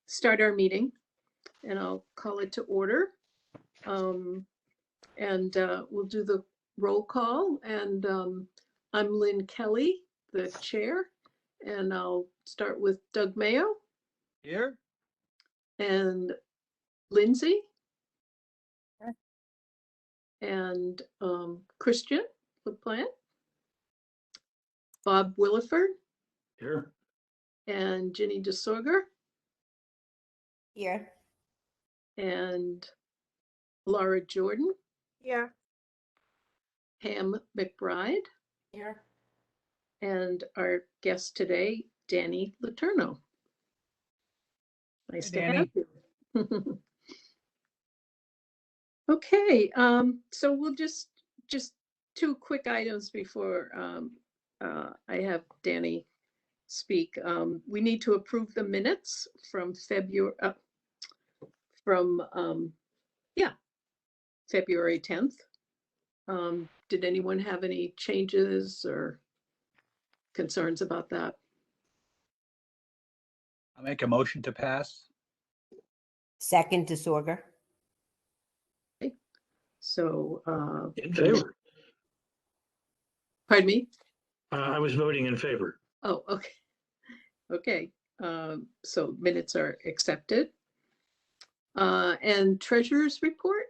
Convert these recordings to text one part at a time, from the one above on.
start our meeting, and I'll call it to order. And we'll do the roll call. And I'm Lynn Kelly, the chair, and I'll start with Doug Mayo. Here. And Lindsay. Sure. And Christian LaPlante. Bob Williford. Here. And Ginny DeSorger. Here. And Laura Jordan. Here. Pam McBride. Here. And our guest today, Danny Letourneau. Nice to have you. Okay, so we'll just two quick items before I have Danny speak. We need to approve the minutes from February 10th. Did anyone have any changes or concerns about that? I'll make a motion to pass. Second, DeSorger. Okay. So, In favor. pardon me? I was voting in favor. Oh, okay. Okay. So minutes are accepted. And treasurer's report?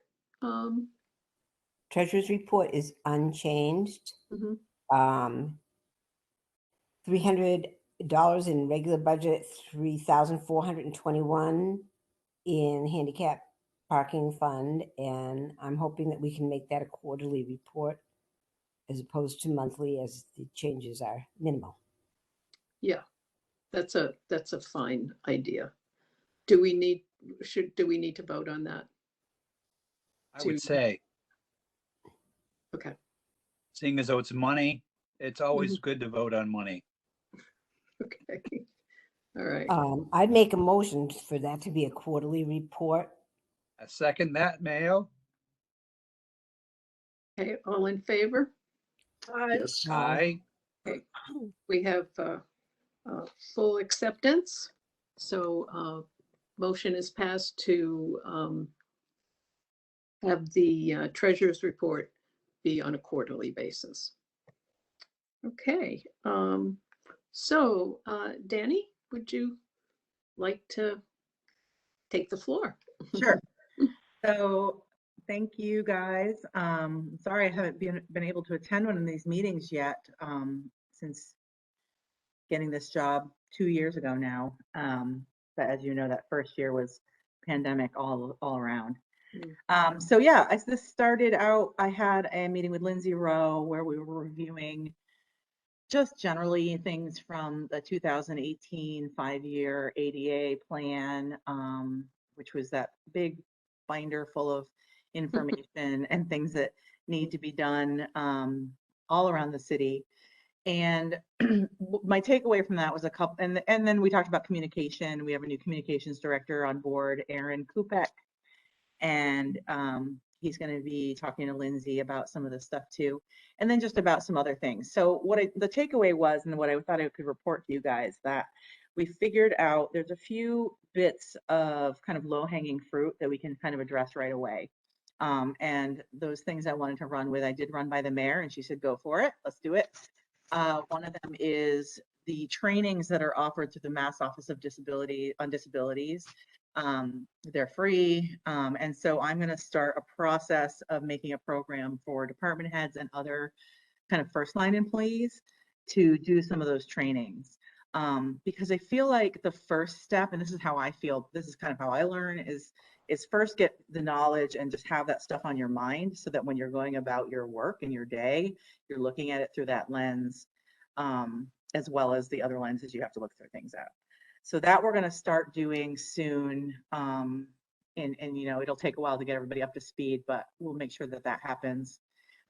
Treasurer's report is unchanged. Mhm. $300 in regular budget, $3,421 in handicap parking fund, and I'm hoping that we can make that a quarterly report as opposed to monthly, as the changes are minimal. Yeah, that's a fine idea. Do we need to vote on that? I would say, Okay. seeing as though it's money, it's always good to vote on money. Okay. All right. I'd make a motion for that to be a quarterly report. I second that, Mayo. Okay, all in favor? Yes. Aye. We have full acceptance. So motion is passed to have the treasurer's report be on a quarterly basis. Okay. So Danny, would you like to take the floor? Sure. So thank you guys. Sorry I haven't been able to attend one of these meetings yet since getting this job 2 years ago now. But as you know, that first year was pandemic all around. So yeah, as this started out, I had a meeting with Lindsay Rowe where we were reviewing just generally things from the 2018 5-year ADA plan, which was that big binder full of information and things that need to be done all around the city. And my takeaway from that was a couple, and then we talked about communication. We have a new communications director on board, Aaron Kupek, and he's going to be talking to Lindsay about some of this stuff too, and then just about some other things. So the takeaway was, and what I thought I could report to you guys, that we figured out there's a few bits of kind of low-hanging fruit that we can kind of address right away. And those things I wanted to run with, I did run by the mayor, and she said, go for it, let's do it. One of them is the trainings that are offered through the Mass Office of Disabilities. They're free. And so I'm going to start a process of making a program for department heads and other kind of first line employees to do some of those trainings. Because I feel like the first step, and this is how I feel, this is kind of how I learn, is first get the knowledge and just have that stuff on your mind so that when you're going about your work and your day, you're looking at it through that lens, as well as the other lenses you have to look through things at. So that we're going to start doing soon. And you know, it'll take a while to get everybody up to speed, but we'll make sure that that happens.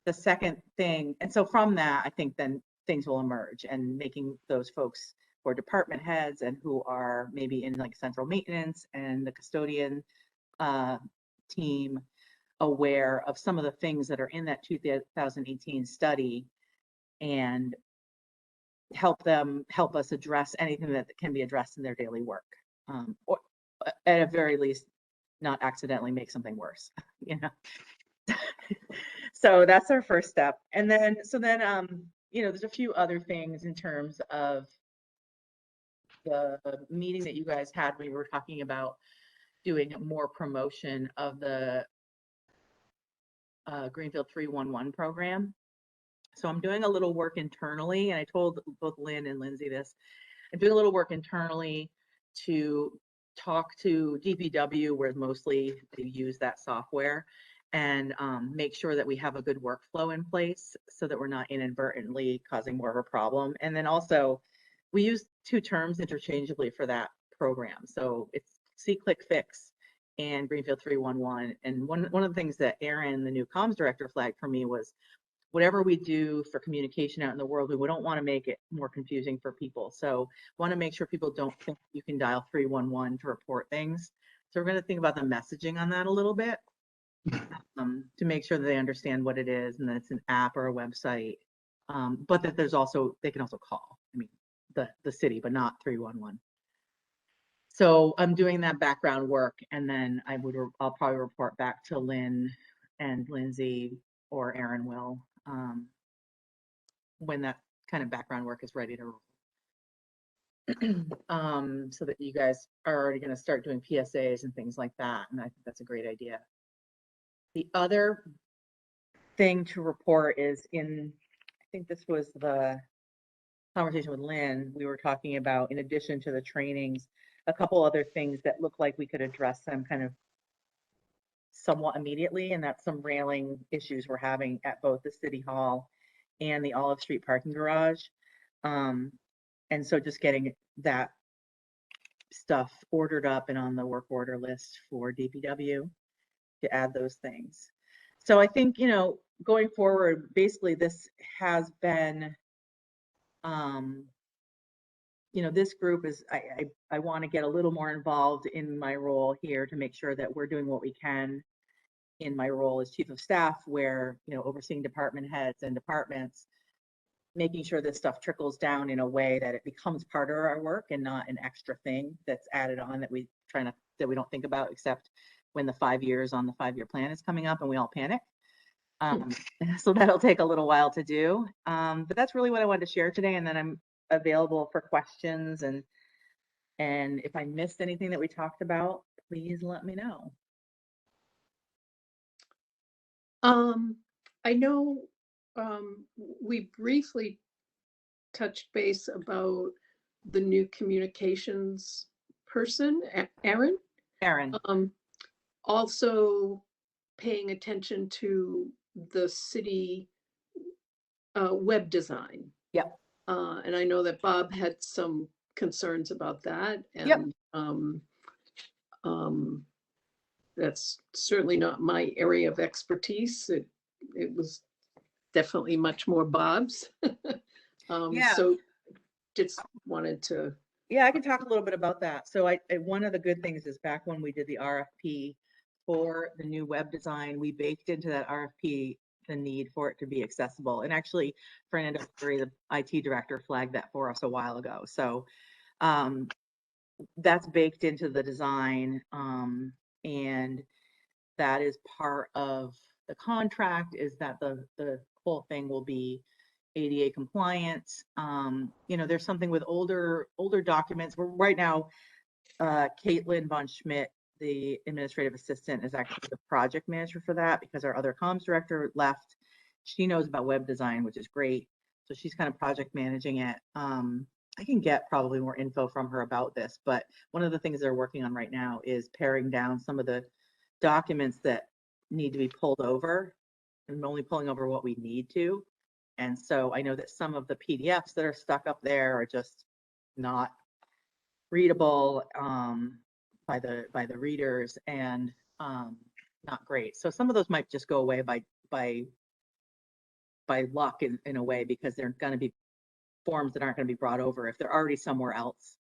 The second thing, and so from that, I think then things will emerge, and making those folks who are department heads and who are maybe in like central maintenance and the custodian team aware of some of the things that are in that 2018 study, and help us address anything that can be addressed in their daily work. at a very least, not accidentally make something worse, you know? So that's our first step. And then, you know, there's a few other things in terms of the meeting that you guys had. We were talking about doing more promotion of the Greenfield 311 program. So I'm doing a little work internally, and I told both Lynn and Lindsay this. I'm doing a little work internally to talk to DPW, where mostly they use that software, and make sure that we have a good workflow in place so that we're not inadvertently causing more of a problem. And then also, we use two terms interchangeably for that program. So it's See, Click, Fix and Greenfield 311. And one of the things that Aaron, the new comms director, flagged for me was whatever we do for communication out in the world, we don't want to make it more confusing for people. So want to make sure people don't think you can dial 311 to report things. So we're going to think about the messaging on that a little bit to make sure that they understand what it is and that it's an app or a website, but that there's also, they can also call, I mean, the city, but not 311. So I'm doing that background work, and then I'll probably report back to Lynn and Lindsay, or Aaron will, when that kind of background work is ready to roll. So that you guys are already going to start doing PSAs and things like that. And I think that's a great idea. The other thing to report is I think this was the conversation with Lynn, we were talking about, in addition to the trainings, a couple other things that look like we could address them kind of somewhat immediately, and that's some railing issues we're having at both the City Hall and the Olive Street parking garage. And so just getting that stuff ordered up and on the work order list for DPW to add those things. So I think, you know, going forward, basically this has been, you know, this group is, I want to get a little more involved in my role here to make sure that we're doing what we can in my role as chief of staff, where, you know, overseeing department heads and departments, making sure this stuff trickles down in a way that it becomes part of our work and not an extra thing that's added on that we don't think about, except when the 5 years on the 5-year plan is coming up and we all panic. So that'll take a little while to do. But that's really what I wanted to share today. And then I'm available for questions. And if I missed anything that we talked about, please let me know. I know we briefly touched base about the new communications person, Aaron. Also paying attention to the city web design. Yep. And I know that Bob had some concerns about that. And yep. That's certainly not my area of expertise. It was definitely much more Bob's. Yeah. So just wanted to. Yeah, I can talk a little bit about that. So one of the good things is back when we did the RFP for the new web design, we baked into that RFP the need for it to be accessible. And actually, Fernando Curry, the IT director, flagged that for us a while ago. So that's baked into the design. And that is part of the contract, is that the whole thing will be ADA compliant. You know, there's something with older documents. We're right now, Caitlin Von Schmidt, the administrative assistant, is actually the project manager for that because our other comms director left. She knows about web design, which is great. So she's kind of project managing it. I can get probably more info from her about this, but one of the things they're working on right now is paring down some of the documents that need to be pulled over, and only pulling over what we need to. And so I know that some of the PDFs that are stuck up there are just not readable by the readers, and not great. So some of those might just go away by luck in a way, because they're going to be forms that aren't going to be brought over if they're already somewhere else,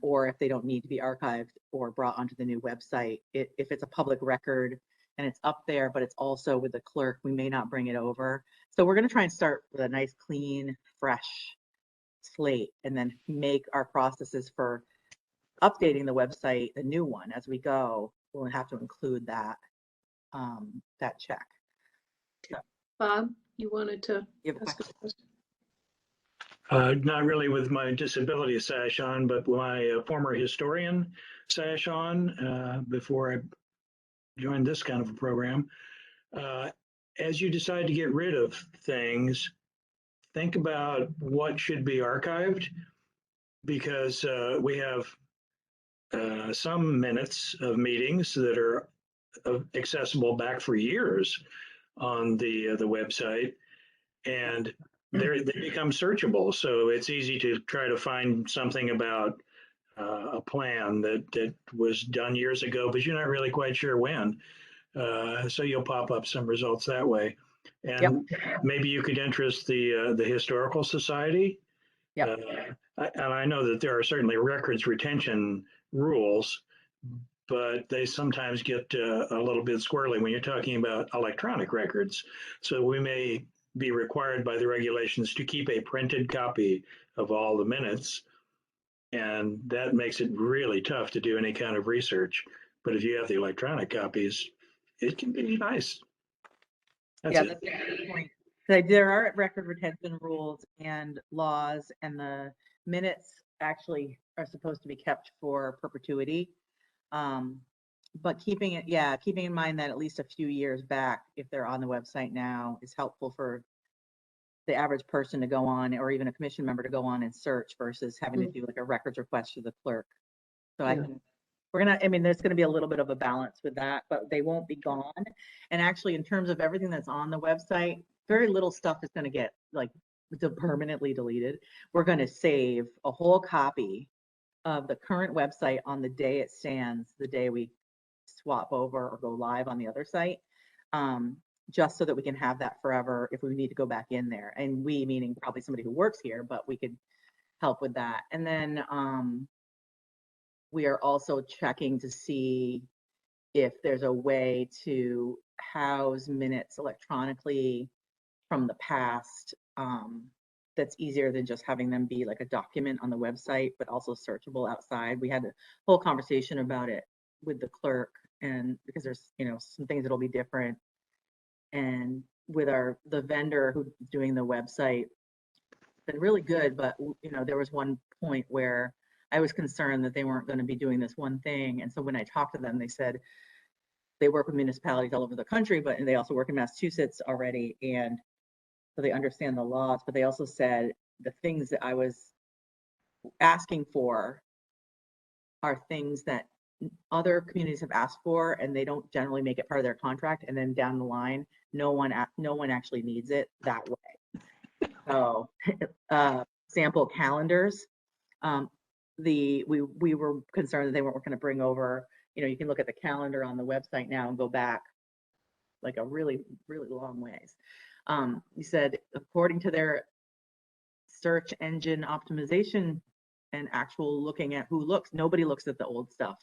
or if they don't need to be archived or brought onto the new website. If it's a public record and it's up there, but it's also with the clerk, we may not bring it over. So we're going to try and start with a nice, clean, fresh slate, and then make our processes for updating the website, the new one as we go, we'll have to include that, that check. Bob, you wanted to You have a ask a question? question? Not really with my disability sash on, but my former historian sash on before I joined this kind of a program. As you decide to get rid of things, think about what should be archived, because we have some minutes of meetings that are accessible back for years on the website, and they become searchable. So it's easy to try to find something about a plan that was done years ago, but you're not really quite sure when. So you'll pop up some results that way. And maybe you could interest the Historical Society. Yep. And I know that there are certainly records retention rules, but they sometimes get a little bit squirrely when you're talking about electronic records. So we may be required by the regulations to keep a printed copy of all the minutes. And that makes it really tough to do any kind of research. But if you have the electronic copies, it can be nice. That's it. That's a good point. There are record retention rules and laws, and the minutes actually are supposed to be kept for perpetuity. But keeping in mind that at least a few years back, if they're on the website now, is helpful for the average person to go on, or even a commission member to go on and search versus having to do like a records request to the clerk. So I think there's gonna be a little bit of a balance with that, but they won't be gone. And actually, in terms of everything that's on the website, very little stuff is gonna get like permanently deleted. We're gonna save a whole copy of the current website on the day it stands, the day we swap over or go live on the other site, just so that we can have that forever if we need to go back in there. And we, meaning probably somebody who works here, but we could help with that. And then we are also checking to see if there's a way to house minutes electronically from the past, that's easier than just having them be like a document on the website, but also searchable outside. We had a whole conversation about it with the clerk, and because there's, some things that'll be different. And with the vendor who's doing the website, been really good, but there was one point where I was concerned that they weren't going to be doing this one thing. And so when I talked to them, they said they work with municipalities all over the country, but they also work in Massachusetts already, and so they understand the laws. But they also said the things that I was asking for are things that other communities have asked for, and they don't generally make it part of their contract. And then down the line, no one actually needs it that way. So sample calendars. We were concerned that they weren't going to bring over, you can look at the calendar on the website now and go back like a really, really long ways. You said, according to their search engine optimization and actual looking at who looks, nobody looks at the old stuff.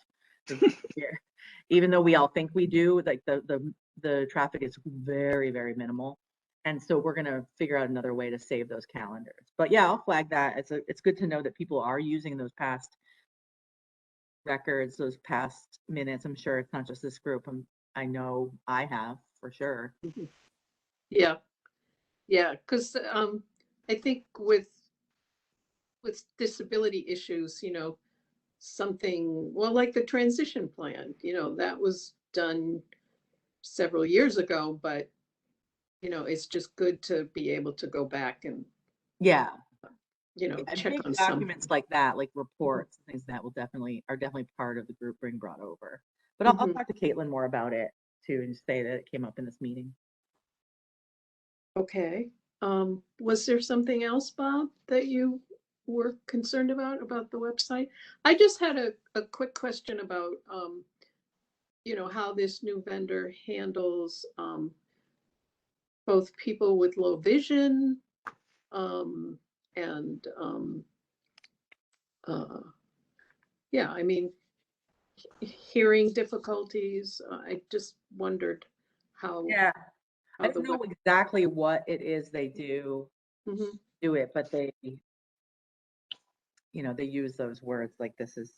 Even though we all think we do, like the traffic is very, very minimal. And so we're going to figure out another way to save those calendars. But yeah, I'll flag that. It's good to know that people are using those past records, those past minutes. I'm sure it's not just this group. I know I have for sure. Yeah, because I think with disability issues, something, well, like the transition plan, that was done several years ago, but it's just good to be able to go back and check big on documents like that, like reports, things that are definitely part of the group being brought over. But I'll talk to Caitlin more about it too, and say that it came up in this meeting. Okay. Was there something else, Bob, that you were concerned about the website? I just had a quick question about how this new vendor handles both people with low vision and hearing difficulties. I just wondered how. I don't know exactly what it is they do do it, but they they use those words like this is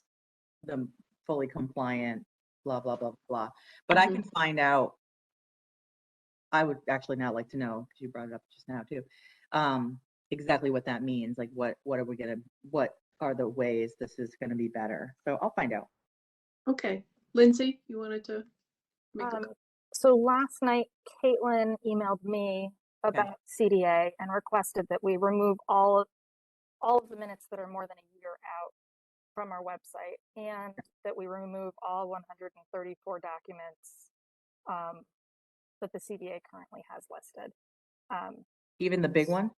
the fully compliant, blah, blah, blah, blah. But I can find out. I would actually now like to know, because you brought it up just now too, exactly what that means. Like what are the ways this is going to be better? So I'll find out. Okay. Lindsay, you wanted to make a So last night, Caitlin emailed me about CDA and requested that we remove all of the minutes that are more than a year out from our website, and that we remove all 134 documents that the CDA currently has listed. Even the big one?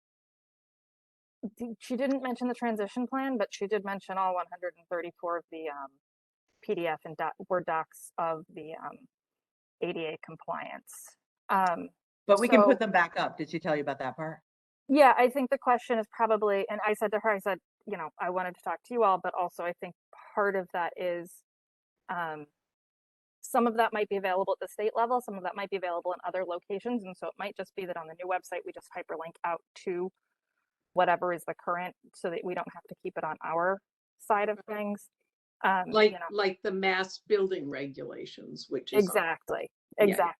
She didn't mention the transition plan, but she did mention all 134 of the PDF and Word docs of the ADA compliance. But we can so- put them back up. Did she tell you about that part? Yeah, I think the question is probably, and I said to her, I said, you know, I wanted to talk to you all, but also I think part of that is some of that might be available at the state level, some of that might be available in other locations. And so it might just be that on the new website, we just hyperlink out to whatever is the current, so that we don't have to keep it on our side of things. like, you know, like the mass building regulations, which is exactly. Yeah.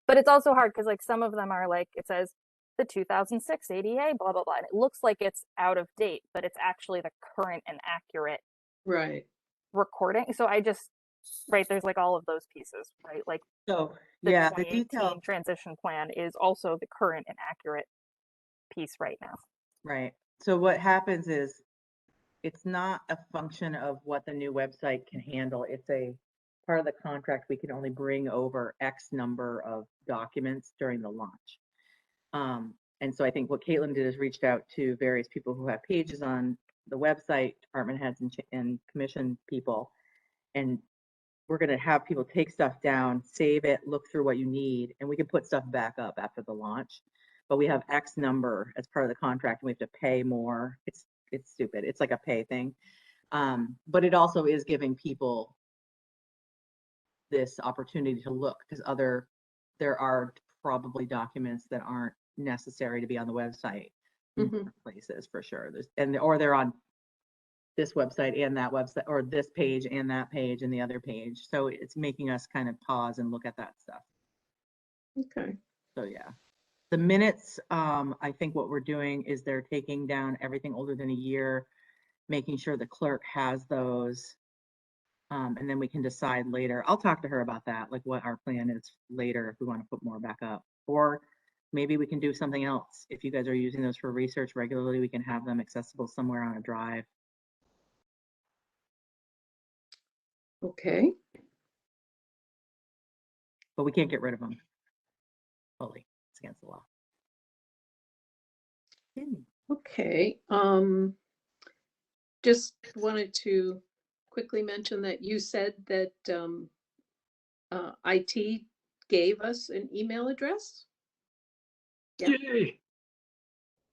But it's also hard because like some of them are like, it says the 2006 ADA, blah, blah, blah. And it looks like it's out of date, but it's actually the current and accurate right. recording. So right, there's like all of those pieces, right? Like So the yeah, the 2018 detail, transition plan is also the current and accurate piece right now. right. So what happens is it's not a function of what the new website can handle. It's a part of the contract. We can only bring over X number of documents during the launch. And so I think what Caitlin did is reached out to various people who have pages on the website, department heads and commission people. And we're going to have people take stuff down, save it, look through what you need, and we can put stuff back up after the launch. But we have X number as part of the contract, and we have to pay more. It's stupid. It's like a pay thing. But it also is giving people this opportunity to look, because there are probably documents that aren't necessary to be on the website in different places for sure. Or they're on this website and that website, or this page and that page and the other page. So it's making us kind of pause and look at that stuff. Okay. So yeah. The minutes, I think what we're doing is they're taking down everything older than a year, making sure the clerk has those. And then we can decide later. I'll talk to her about that, like what our plan is later if we want to put more back up. Or maybe we can do something else. If you guys are using those for research regularly, we can have them accessible somewhere on a drive. Okay. But we can't get rid of them fully. It's against the law. Okay. Just wanted to quickly mention that you said that IT gave us an email address. Yeah. Yay.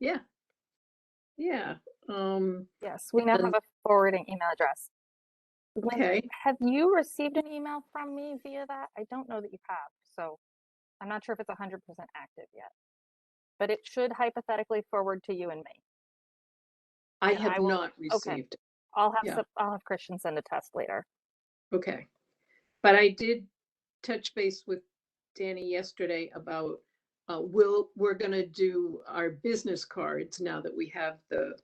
Yeah. Yeah. Yes, we now have a forwarding email address. Lindsay, Okay. have you received an email from me via that? I don't know that you have, so I'm not sure if it's 100% active yet, but it should hypothetically forward to you and me. I And have I will- not okay. received. I'll have Yeah. I'll have Christian send a test later. Okay. But I did touch base with Danny yesterday about we're going to do our business cards now that we have the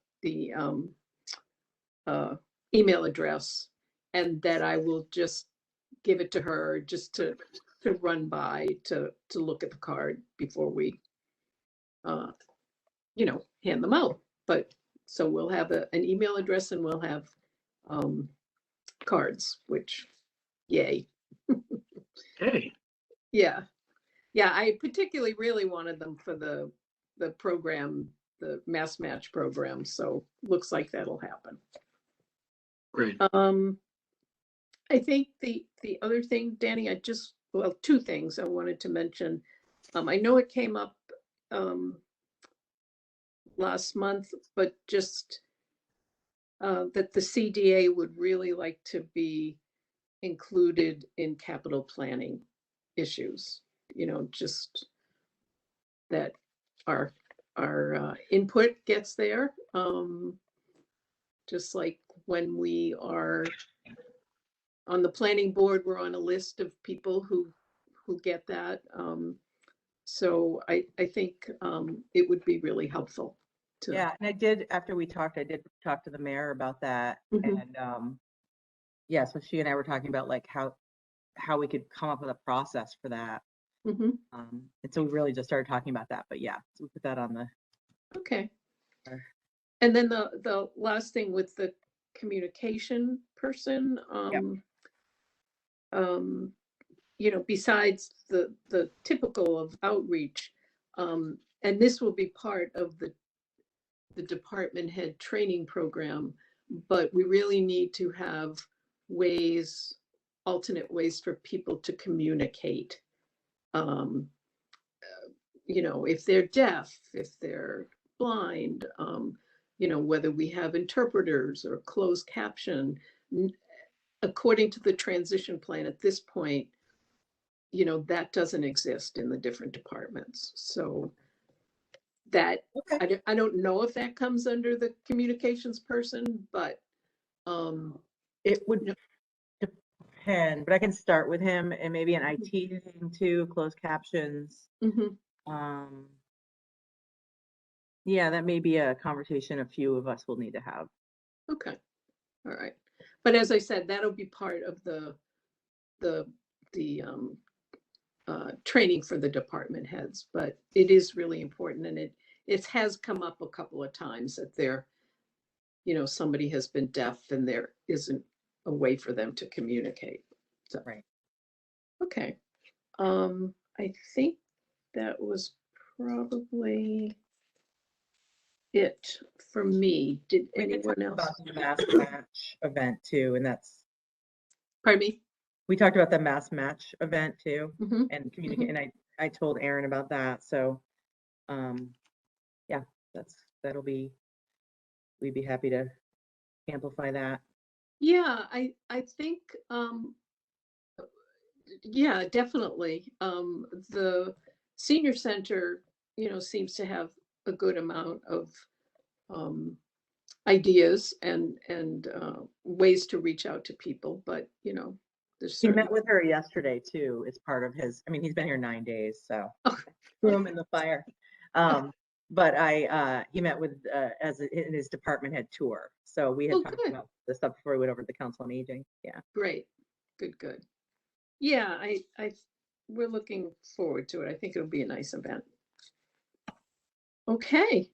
email address, and that I will just give it to her just to run by to look at the card before we hand them out. But so we'll have an email address and we'll have cards, which yay. Hey, Yeah. I particularly really wanted them for the program, the mass match program. So looks like that'll happen. great. I think the other thing, Danny, two things I wanted to mention. I know it came up last month, but just that the CDA would really like to be included in capital planning issues, just that our input gets there. Just like when we are on the planning board, we're on a list of people who get that. So I think it would be really helpful to. Yeah, and I did, after we talked, I did talk to the mayor about that. Mhm. And yeah, so she and I were talking about like how we could come up with a process for that. Mhm. And so we really just started talking about that. But yeah, so we put that on the. Okay. Sure. And then the last thing with the communication person, you know, besides the typical of outreach, and this will be part of the department head training program, but we really need to have ways, alternate ways for people to communicate. Um, you know, if they're deaf, if they're blind, you know, whether we have interpreters or closed caption. According to the transition plan at this point, you know, that doesn't exist in the different departments. So that, Okay. I don't know if that comes under the communications person, but It would no. depend, but I can start with him and maybe an IT thing too, closed captions. Mhm. Yeah, that may be a conversation a few of us will need to have. Okay, all right. But as I said, that'll be part of the training for the department heads. But it is really important, and it has come up a couple of times that there, you know, somebody has been deaf and there isn't a way for them to communicate. So, Right. okay. I think that was probably it for me. Did We did anyone talk else? about the mass match event too, and that's, Pardon me? we talked about the mass match event too, Mhm. and communicate, and I told Aaron about that. So, yeah, that'll be, we'd be happy to amplify that. Yeah, I think yeah, definitely. The senior center, you know, seems to have a good amount of um, ideas and ways to reach out to people, but you know, there's He met certainly. with her yesterday too. It's part of his, I mean, he's been here 9 days, so Oh, threw him in the fire. But he met with in his department head tour. So we had oh, talked good, about the stuff before we went over to the Council on Aging. Yeah. great, good. Yeah, we're looking forward to it. I think it'll be a nice event. Okay.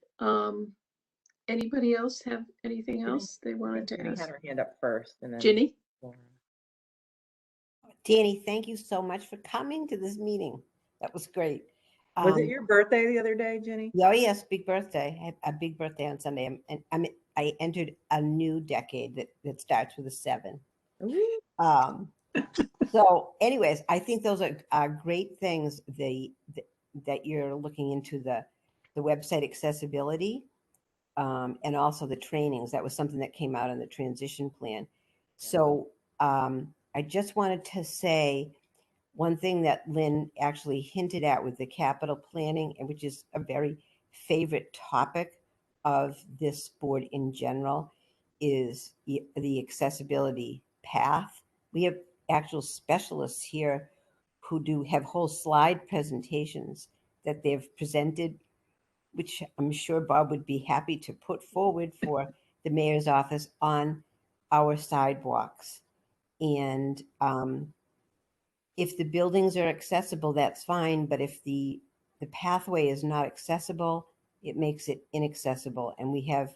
Anybody else have anything else they wanted to Ginny ask? had her hand up first, and then Ginny? Laura. Danny, thank you so much for coming to this meeting. That was great. Was it your birthday the other day, Ginny? Oh yes, big birthday. I had a big birthday on Sunday, and I entered a new decade that starts with a 7. Ooh. So, anyways, I think those are great things. That you're looking into the website accessibility, and also the trainings. That was something that came out in the transition plan. So, I just wanted to say one thing that Lynn actually hinted at with the capital planning, and which is a very favorite topic of this board in general, is the accessibility path. We have actual specialists here who have whole slide presentations that they've presented, which I'm sure Bob would be happy to put forward for the mayor's office on our sidewalks. And if the buildings are accessible, that's fine. But if the pathway is not accessible, it makes it inaccessible. And we have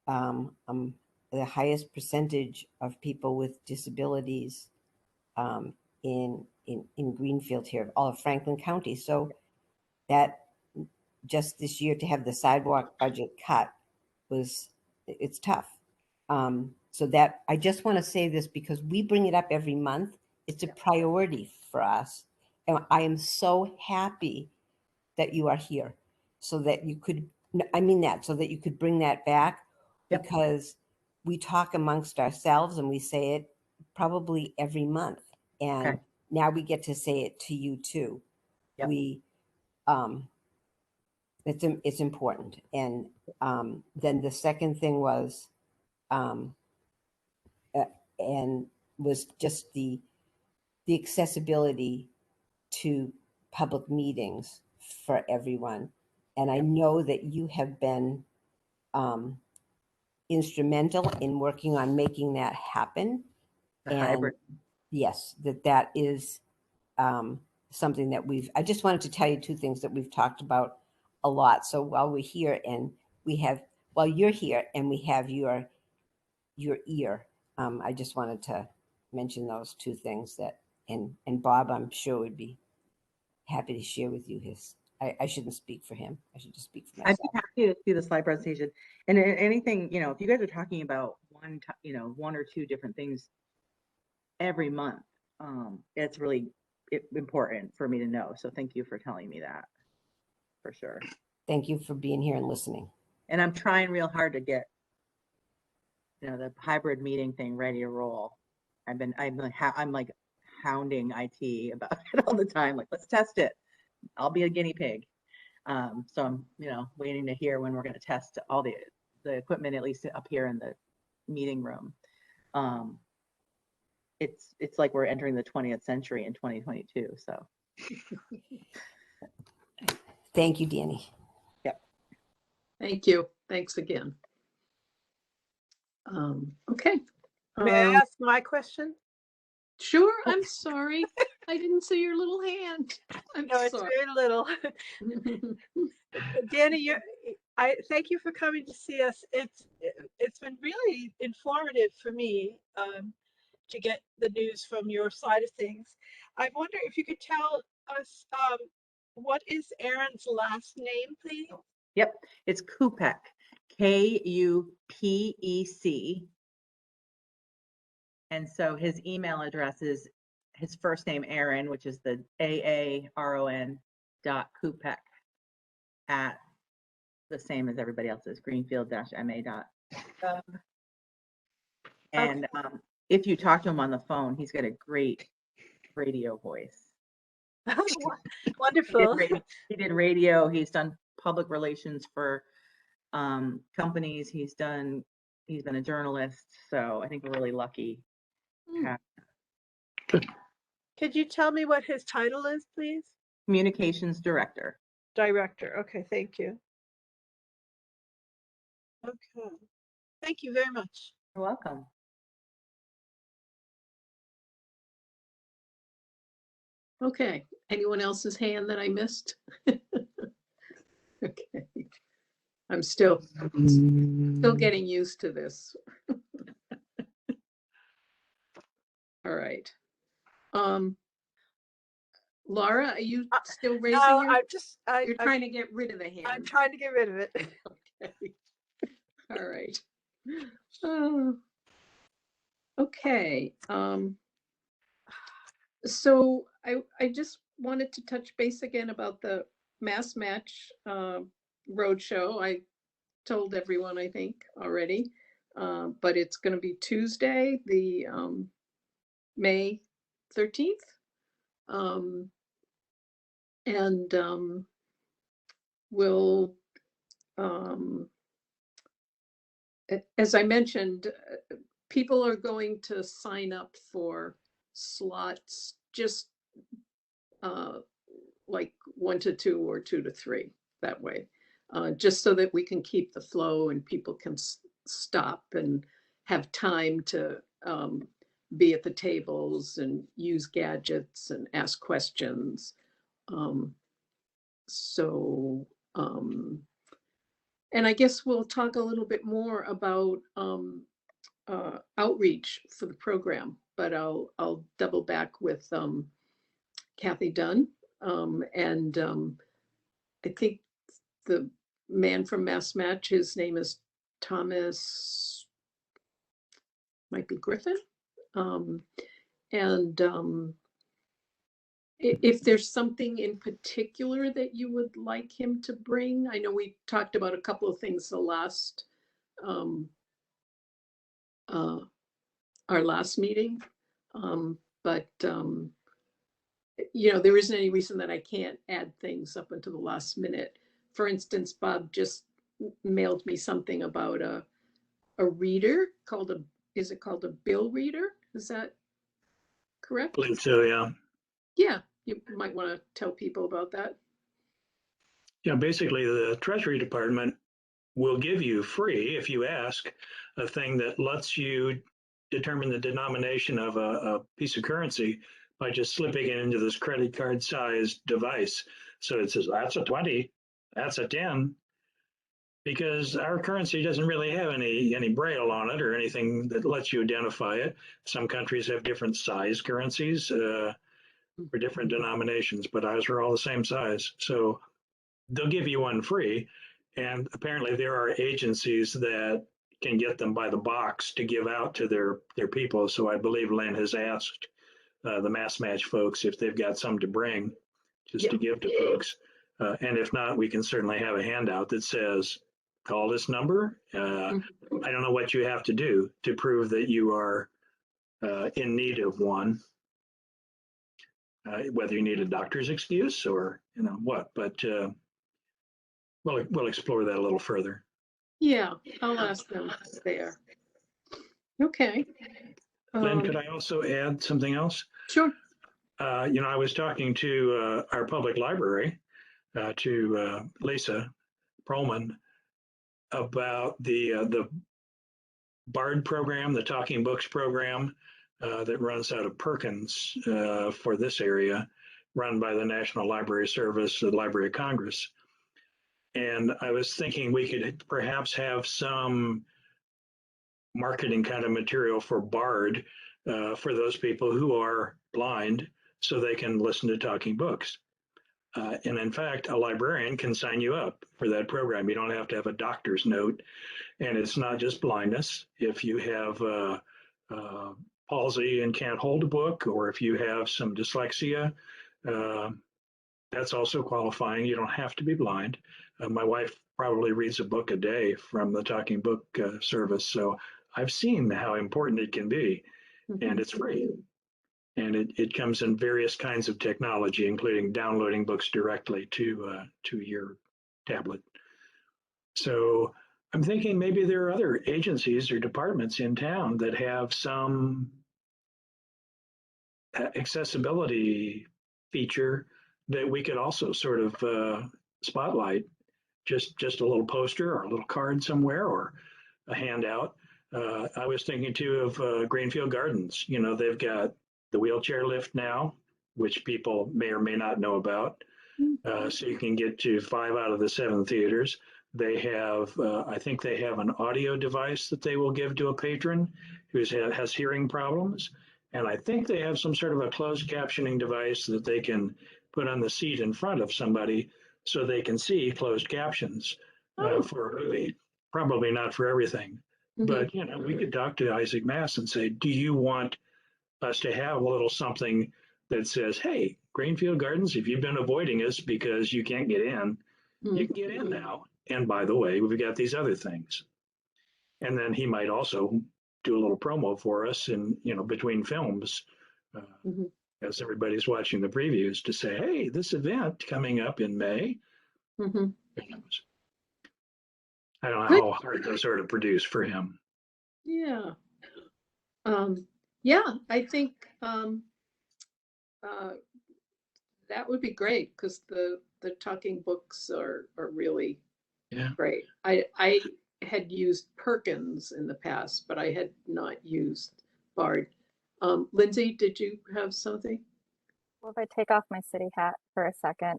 the highest percentage of people with disabilities in Greenfield here, all of Franklin County. So that just this year to have the sidewalk budget cut it's tough. So that I just want to say this because we bring it up every month. It's a priority for us. And I am so happy that you are here so that you could, I mean that, so that you could bring that back. Yep. Because we talk amongst ourselves and we say it probably every month. And Okay. now we get to say it to you too. Yep. We, it's important. And then the second thing was, and was just the accessibility to public meetings for everyone. And I know that you have been instrumental in working on making that happen. The And hybrid. yes, that is something that I just wanted to tell you two things that we've talked about a lot. So while we're here and while you're here and we have your ear, I just wanted to mention those two things and Bob, I'm sure, would be happy to share with you I shouldn't speak for him. I should just speak for I'd myself. be happy to see the slide presentation. And anything, if you guys are talking about one or two different things every month, it's really important for me to know. So thank you for telling me that, for sure. Thank you for being here and listening. And I'm trying real hard to get, the hybrid meeting thing ready to roll. I'm like hounding IT about it all the time. Like, let's test it. I'll be a guinea pig. So I'm, waiting to hear when we're going to test all the equipment, at least up here in the meeting room. It's like we're entering the 20th century in 2022. So Thank you, Danny. yep. Thank you. Thanks again. Okay. May I ask my question? Sure. I'm sorry. I didn't see your little hand. I'm No, it's sorry. very little. Danny, I thank you for coming to see us. It's been really informative for me to get the news from your side of things. I wonder if you could tell us what is Aaron's last name, please? Yep. It's Kupek, Kupec. And so his email address is his first name, Aaron, which is the AARON.Kupek at the same as everybody else's, greenfield-ma.gov. And if you talk to him on the phone, he's got a great radio voice. Wonderful. He did radio. He's done public relations for companies. He's been a journalist. So I think we're really lucky. Could you tell me what his title is, please? Communications director. Director. Okay, thank you. Okay. Thank you very much. You're welcome. Okay. Anyone else's hand that I missed? Okay. I'm still getting used to this. All right. Laura, are you still raising No, your? You're I'm trying to get rid of the hand. I'm trying to get rid of it. Okay. All right. Okay. So I just wanted to touch base again about the Mass Match Roadshow. I told everyone, I think, already, but it's going to be Tuesday, the May 13th. And we'll, as I mentioned, people are going to sign up for slots just like 1 to 2 or 2 to 3 that way, just so that we can keep the flow and people can stop and have time to be at the tables and use gadgets and ask questions. And I guess we'll talk a little bit more about outreach for the program, but I'll double back with Kathy Dunn. And I think the man from Mass Match, his name is Thomas, might be Griffin. If there's something in particular that you would like him to bring, I know we talked about a couple of things the last, our last meeting, but there isn't any reason that I can't add things up until the last minute. For instance, Bob just mailed me something about a reader is it called a bill reader? Is that correct? believe so, yeah. Yeah, you might want to tell people about that. Yeah, basically the Treasury Department will give you free, if you ask, a thing that lets you determine the denomination of a piece of currency by just slipping it into this credit card sized device. So it says, that's a 20, that's a 10, because our currency doesn't really have any braille on it or anything that lets you identify it. Some countries have different size currencies for different denominations, but ours are all the same size. So they'll give you one free. And apparently there are agencies that can get them by the box to give out to their people. So I believe Lynn has asked the Mass Match folks if they've got some to bring just to give to folks. And if not, we can certainly have a handout that says, call this number. I don't know what you have to do to prove that you are in need of one, whether you need a doctor's excuse or what, but we'll explore that a little further. Yeah, I'll ask them there. Okay. Lynn, could I also add something else? Sure. I was talking to our public library, to Lisa Perlman, about the BARD program, the Talking Books program that runs out of Perkins for this area, run by the National Library Service, the Library of Congress. And I was thinking we could perhaps have some marketing kind of material for BARD for those people who are blind so they can listen to talking books. And in fact, a librarian can sign you up for that program. You don't have to have a doctor's note. And it's not just blindness. If you have palsy and can't hold a book, or if you have some dyslexia, that's also qualifying. You don't have to be blind. My wife probably reads a book a day from the Talking Book service. So I've seen how important it can be, and it's free. And it comes in various kinds of technology, including downloading books directly to your tablet. So I'm thinking maybe there are other agencies or departments in town that have some accessibility feature that we could also sort of spotlight. Just a little poster or a little card somewhere or a handout. I was thinking too of Greenfield Gardens. They've got the wheelchair lift now, which people may or may not know about. So you can get to 5 out of the 7 theaters. They have, I think they have an audio device that they will give to a patron who has hearing problems. And I think they have some sort of a closed captioning device that they can put on the seat in front of somebody so they can see closed captions for a movie. Probably not for everything. But, we could talk to Isaac Mass and say, do you want us to have a little something that says, hey, Greenfield Gardens, if you've been avoiding us because you can't get in, you can get in now. And by the way, we've got these other things. And then he might also do a little promo for us in, between films as everybody's watching the previews to say, hey, this event coming up in May. I don't know how hard those are to produce for him. Yeah. Yeah, I think that would be great because the talking books are really great. I had used Perkins in the past, but I had not used BARD. Lindsay, did you have something? Well, if I take off my city hat for a second,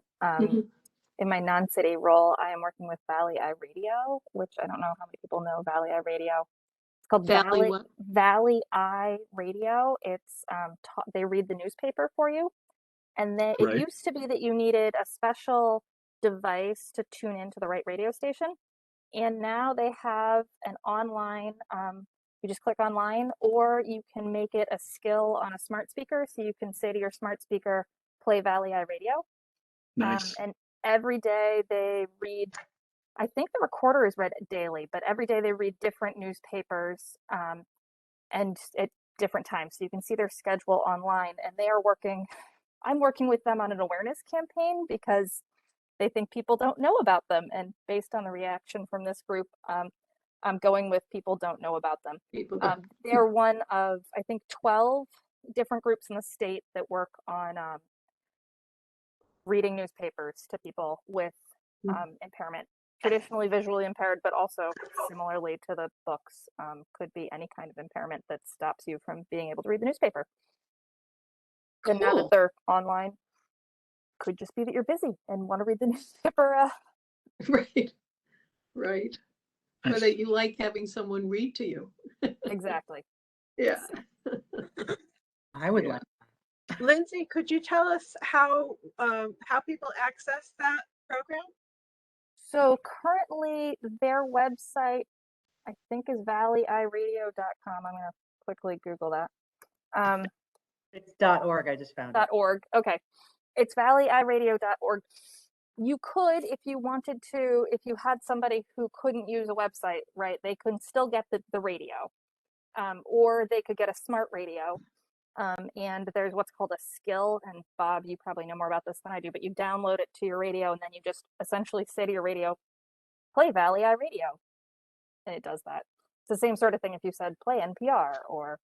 in my non-city role, I am working with Valley Eye Radio, which I don't know how many people know Valley Eye Radio. It's called Valley Eye Radio. It's they read the newspaper for you, and then it used to be that you needed a special device to tune into the right radio station, and now they have an online. You just click online, or you can make it a skill on a smart speaker, so you can say to your smart speaker, "Play Valley Eye Radio." Nice. And every day they read. I think the recorder is read daily, but every day they read different newspapers and at different times. So you can see their schedule online, and they are working. I'm working with them on an awareness campaign because they think people don't know about them. And based on the reaction from this group, I'm going with people don't know about them. They're one of, I think, 12 different groups in the state that work on reading newspapers to people with impairment, traditionally visually impaired, but also similarly to the books, could be any kind of impairment that stops you from being able to read the newspaper. And now that Cool. they're online, could just be that you're busy and want to read the newspaper. Right. Right. Or Nice. that you like having someone read to you. Exactly. Yeah. I would Yeah. like. Lindsay, could you tell us how people access that program? So currently their website, I think, is valleyiradio.com. I'm going to quickly Google that. It's .org. I just found it. .org. Okay. It's valleyiradio.org. You could, if you wanted to, if you had somebody who couldn't use a website, right, they can still get the radio. Or they could get a smart radio. And there's what's called a skill. And Bob, you probably know more about this than I do, but you download it to your radio and then you just essentially say to your radio, play Valley I Radio. And it does that. It's the same sort of thing if you said play NPR or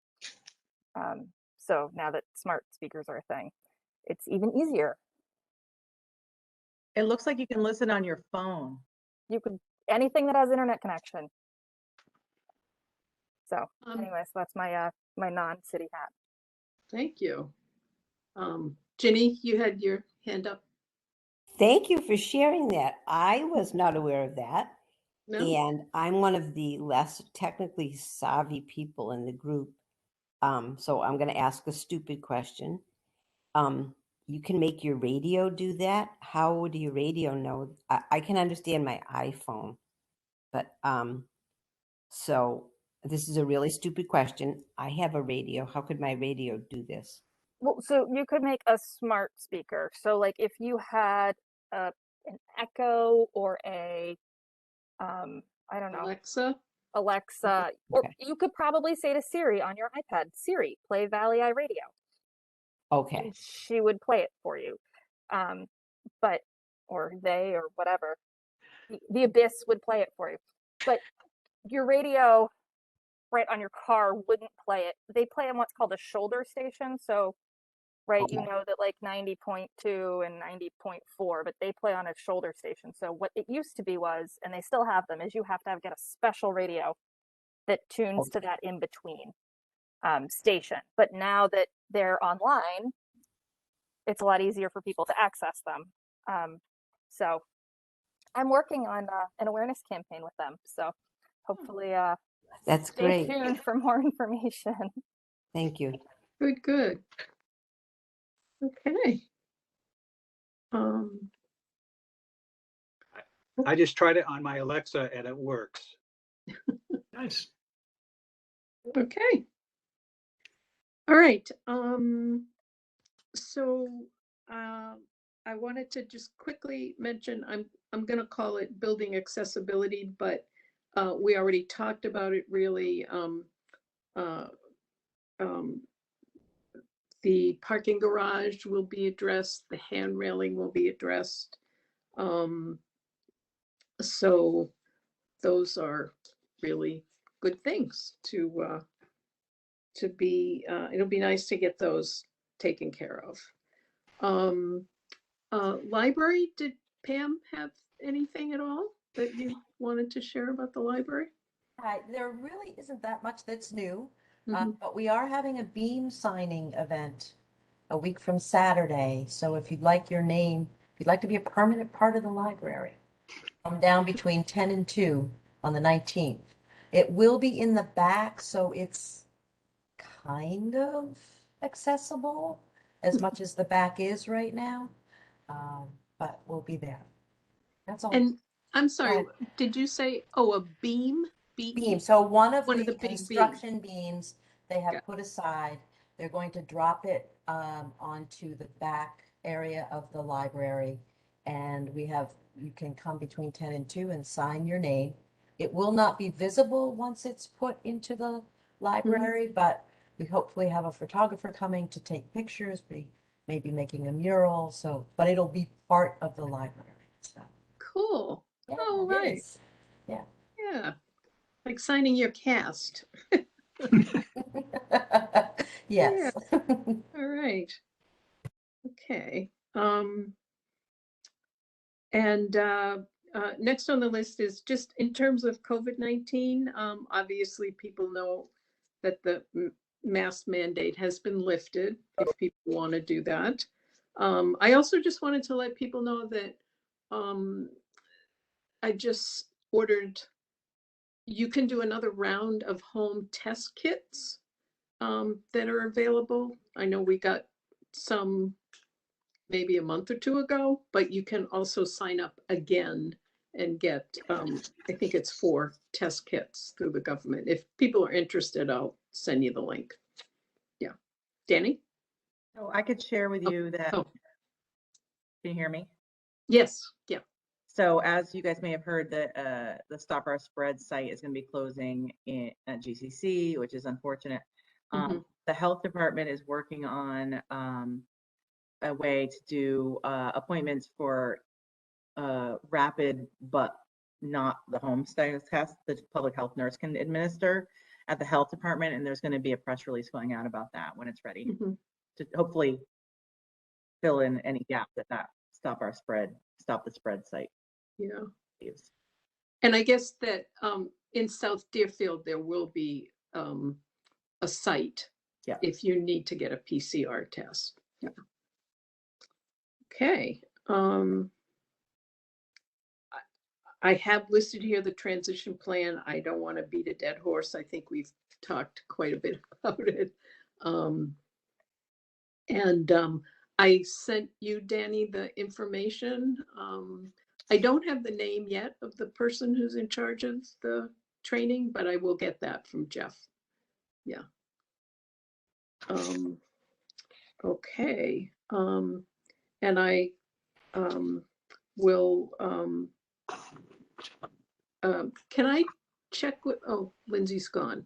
so now that smart speakers are a thing, it's even easier. It looks like you can listen on your phone. You could anything that has internet connection. So Um, anyways, that's my my non-city hat. Thank you. Ginny, you had your hand up. Thank you for sharing that. I was not aware of that. No? And I'm one of the less technically savvy people in the group. So I'm going to ask a stupid question. You can make your radio do that. How would your radio know? I can understand my iPhone, but so this is a really stupid question. I have a radio. How could my radio do this? Well, so you could make a smart speaker. So like if you had an Echo or a I don't know, Alexa, or Okay. you could probably say to Siri on your iPad, Siri, play Valley I Radio. Okay. And she would play it for you. But or they or whatever. The Abyss would play it for you. But your radio right on your car wouldn't play it. They play on what's called a shoulder station. So right, you Okay. know that like 90.2 and 90.4, but they play on a shoulder station. So what it used to be was, and they still have them, is you have to get a special radio that tunes to that in between station. But now that they're online, it's a lot easier for people to access them. So I'm working on an awareness campaign with them. So hopefully That's stay great. tuned for more information. Thank you. Good, good. Okay. I just tried it on my Alexa and it works. Nice. Okay. All right. So I wanted to just quickly mention, I'm going to call it building accessibility, but we already talked about it really. The parking garage will be addressed. The hand railing will be addressed. So those are really good things to be. It'll be nice to get those taken care of. Library, did Pam have anything at all that you wanted to share about the library? Hi, there really isn't that much that's new, Mhm. but we are having a beam signing event a week from Saturday. So if you'd like your name, if you'd like to be a permanent part of the library, come down between 10 and 2 on the 19th. It will be in the back, so it's kind of accessible as much as the back is right now, but we'll be there. That's all. And I'm sorry, Go did you say, oh, a beam? Beam. So one of One the of the big beams. construction beams they have Yeah. put aside, they're going to drop it onto the back area of the library. And you can come between 10 and 2 and sign your name. It will not be visible once it's put into the library, but we hopefully have a photographer coming to take pictures, maybe making a mural. So, but it'll be part of the library. So, Cool. yeah, Oh, it right. is. Yeah. Yeah. Like signing your cast. Yes. All right. Okay. And next on the list is just in terms of COVID-19. Obviously, people know that the mask mandate has been lifted if people want to do that. I also just wanted to let people know that I just ordered, you can do another round of home test kits that are available. I know we got some maybe a month or two ago, but you can also sign up again and get, I think it's 4 test kits through the government. If people are interested, I'll send you the link. Yeah. Danny? So I could share with you that, Oh, can you hear me? yes. Yeah. So as you guys may have heard, the Stop Our Spread site is going to be closing at GCC, which is unfortunate. The health department is working on a way to do appointments for rapid, but not the home status test the public health nurse can administer at the health department. And there's going to be a press release going out about that when it's ready to hopefully fill in any gap that Stop the Spread site. Yeah. Leaves. And I guess that in South Deerfield, there will be a site if you need to get a PCR test. Yeah. Okay. I have listed here the transition plan. I don't want to beat a dead horse. I think we've talked quite a bit about it. I sent you, Danny, the information. I don't have the name yet of the person who's in charge of the training, but I will get that from Jeff. Yeah. Okay. And I will, can I check with, oh, Lindsay's gone.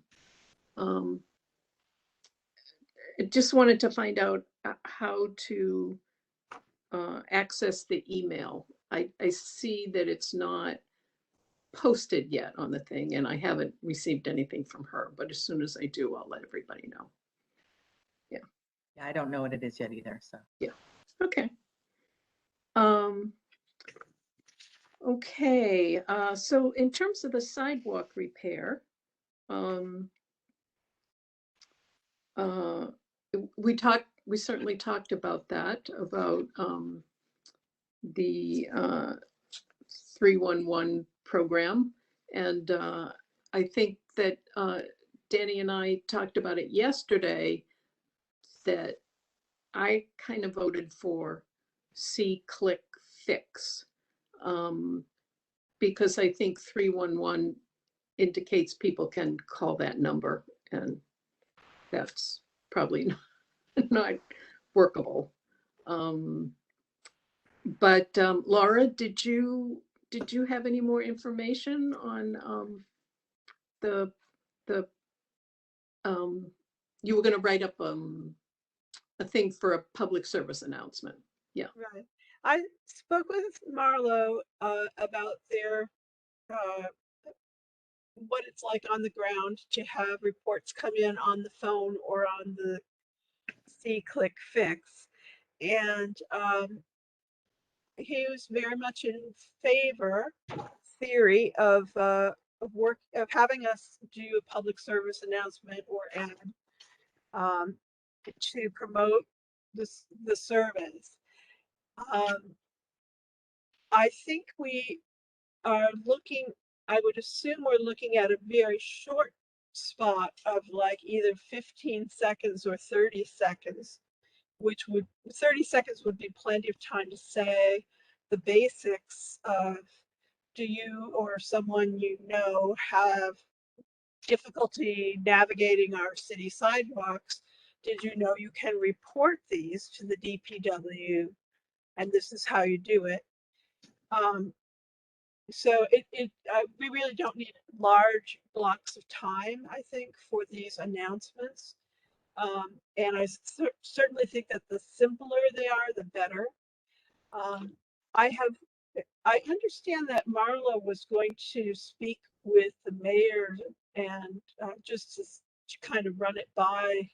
I just wanted to find out how to access the email. I see that it's not posted yet on the thing, and I haven't received anything from her, but as soon as I do, I'll let everybody know. Yeah. Yeah, I don't know what it is yet either, so. Yeah. Okay. Okay, so in terms of the sidewalk repair, we certainly talked about that, about the 311 program. And I think that Danny and I talked about it yesterday, that I kind of voted for see, click, fix. Because I think 311 indicates people can call that number, and that's probably not workable. But Laura, did you have any more information on the you were going to write up a thing for a public service announcement? Yeah. Right. I spoke with Marlo about their what it's like on the ground to have reports come in on the phone or on the see, click, fix, and he was very much in favor theory of having us do a public service announcement or ad to promote the service. I think we are looking, I would assume we're looking at a very short spot of like either 15 seconds or 30 seconds, which would 30 seconds would be plenty of time to say the basics of, do you or someone you know have difficulty navigating our city sidewalks? Did you know you can report these to the DPW, and this is how you do it? So we really don't need large blocks of time, I think, for these announcements. And I certainly think that the simpler they are, the better. I understand that Marla was going to speak with the mayor and just to kind of run it by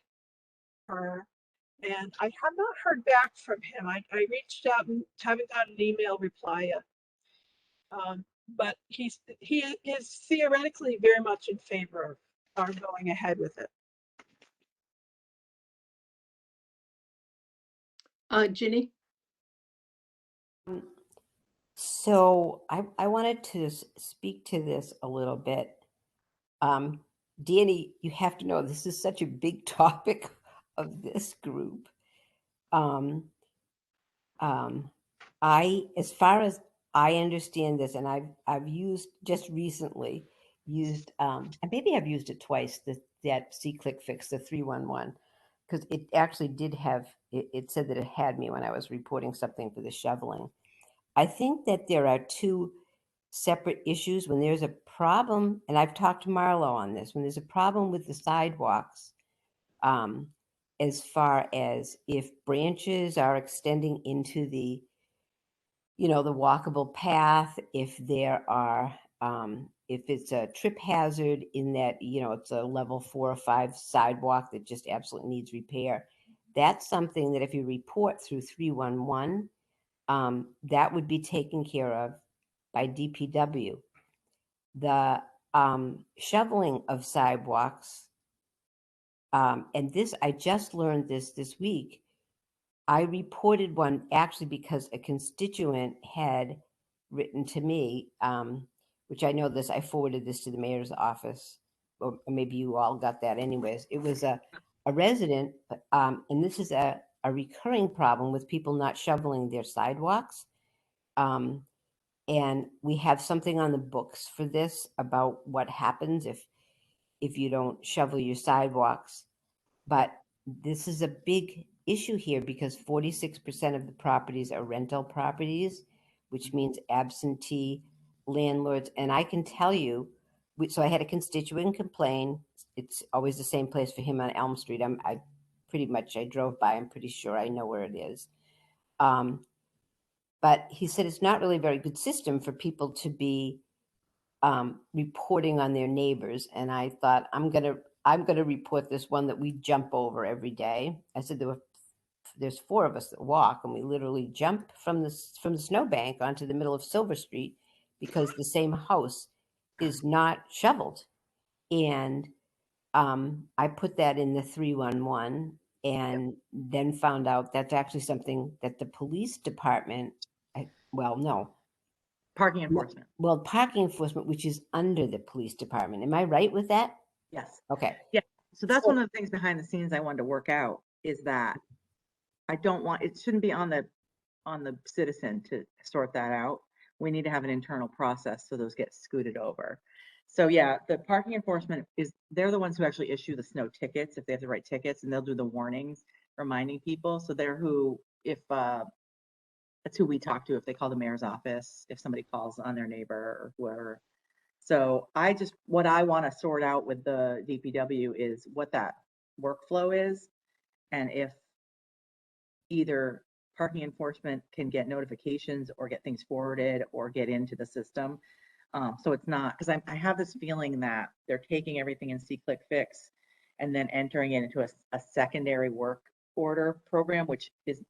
her. And I have not heard back from him. I reached out and haven't got an email reply yet. But he is theoretically very much in favor of our going ahead with it. Ginny? So I wanted to speak to this a little bit. Danny, you have to know this is such a big topic of this group. As far as I understand this, and I've used just recently used, and maybe I've used it twice. That C-Click Fix, the 311, because it actually did have. It said that it had me when I was reporting something for the shoveling. I think that there are two separate issues when there's a problem, and I've talked to Marlo on this. When there's a problem with the sidewalks, as far as if branches are extending into the the walkable path, if there are if it's a trip hazard in that it's a level 4 or 5 sidewalk that just absolutely needs repair, that's something that if you report through 311, that would be taken care of by DPW. The shoveling of sidewalks, and this I just learned this week. I reported one actually because a constituent had written to me, which I know this, I forwarded this to the mayor's office, or maybe you all got that anyways. It was a resident, and this is a recurring problem with people not shoveling their sidewalks. And we have something on the books for this about what happens if you don't shovel your sidewalks. But this is a big issue here because 46% of the properties are rental properties, which means absentee landlords. And I can tell you, so I had a constituent complain. It's always the same place for him on Elm Street. I drove by. I'm pretty sure I know where it is. But he said it's not really a very good system for people to be reporting on their neighbors. And I thought, I'm gonna report this one that we jump over every day. I said there's 4 of us that walk, and we literally jump from the snowbank onto the middle of Silver Street because the same house is not shoveled. And I put that in the 311, and then found out that's actually something that the police department, Parking enforcement. well, parking enforcement, which is under the police department. Am I right with that? Yes. Okay. Yeah. So that's one of the things behind the scenes I wanted to work out, is that it shouldn't be on the citizen to sort that out. We need to have an internal process so those get scooted over. So yeah, the parking enforcement they're the ones who actually issue the snow tickets if they have to write tickets, and they'll do the warnings reminding people. So they're that's who we talk to if they call the mayor's office, if somebody calls on their neighbor or whoever. So what I want to sort out with the DPW is what that workflow is, and if either parking enforcement can get notifications or get things forwarded or get into the system. So it's not, because I have this feeling that they're taking everything in C-Click Fix and then entering it into a secondary work order program, which is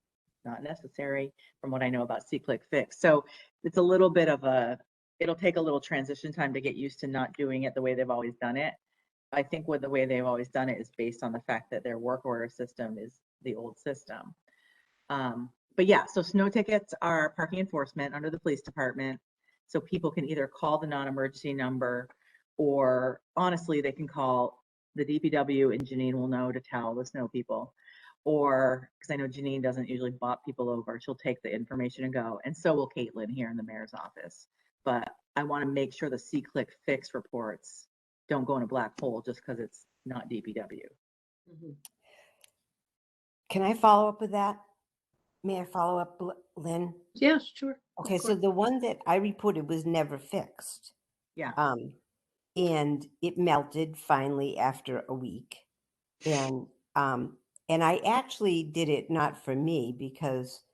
not necessary from what I know about C-Click Fix. So it's a little bit of it'll take a little transition time to get used to not doing it the way they've always done it. I think the way they've always done it is based on the fact that their work order system is the old system. But yeah, so snow tickets are parking enforcement under the police department. So people can either call the non-emergency number, or honestly, they can call the DPW and Janine will know to tell the snow people. Or, because I know Janine doesn't usually bop people over, she'll take the information and go. And so will Caitlin here in the mayor's office. But I want to make sure the C-Click Fix reports don't go in a black hole just because it's not DPW. Mhm. Can I follow up with that? May I follow up, Lynn? Yeah, sure. Okay, so the one that I reported was never fixed. Yeah. And it melted finally after a week. And I actually did it not for me, because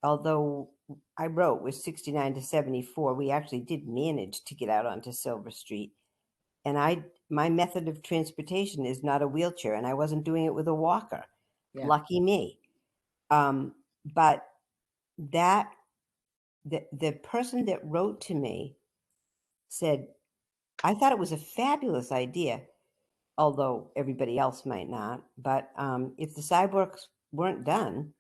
although I wrote was 69 to 74, we actually did manage to get out onto Silver Street. And my method of transportation is not a wheelchair, and I wasn't doing it with a walker. Yeah. Lucky me. But that the person that wrote to me said, I thought it was a fabulous idea, although everybody else might not. But if the sidewalks weren't done,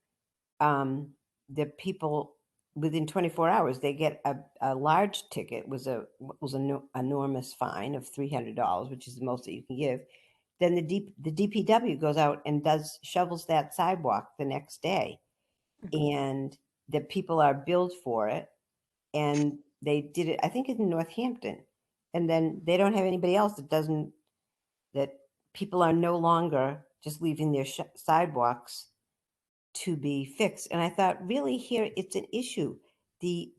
the people within 24 hours they get a large ticket. Was an enormous fine of $300, which is the most that you can give. Then the DPW goes out and shovels that sidewalk the next day, and the people are billed for it. And they did it, I think, in Northampton, and then they don't have anybody else that people are no longer just leaving their sidewalks to be fixed. And I thought, really, here it's an issue. The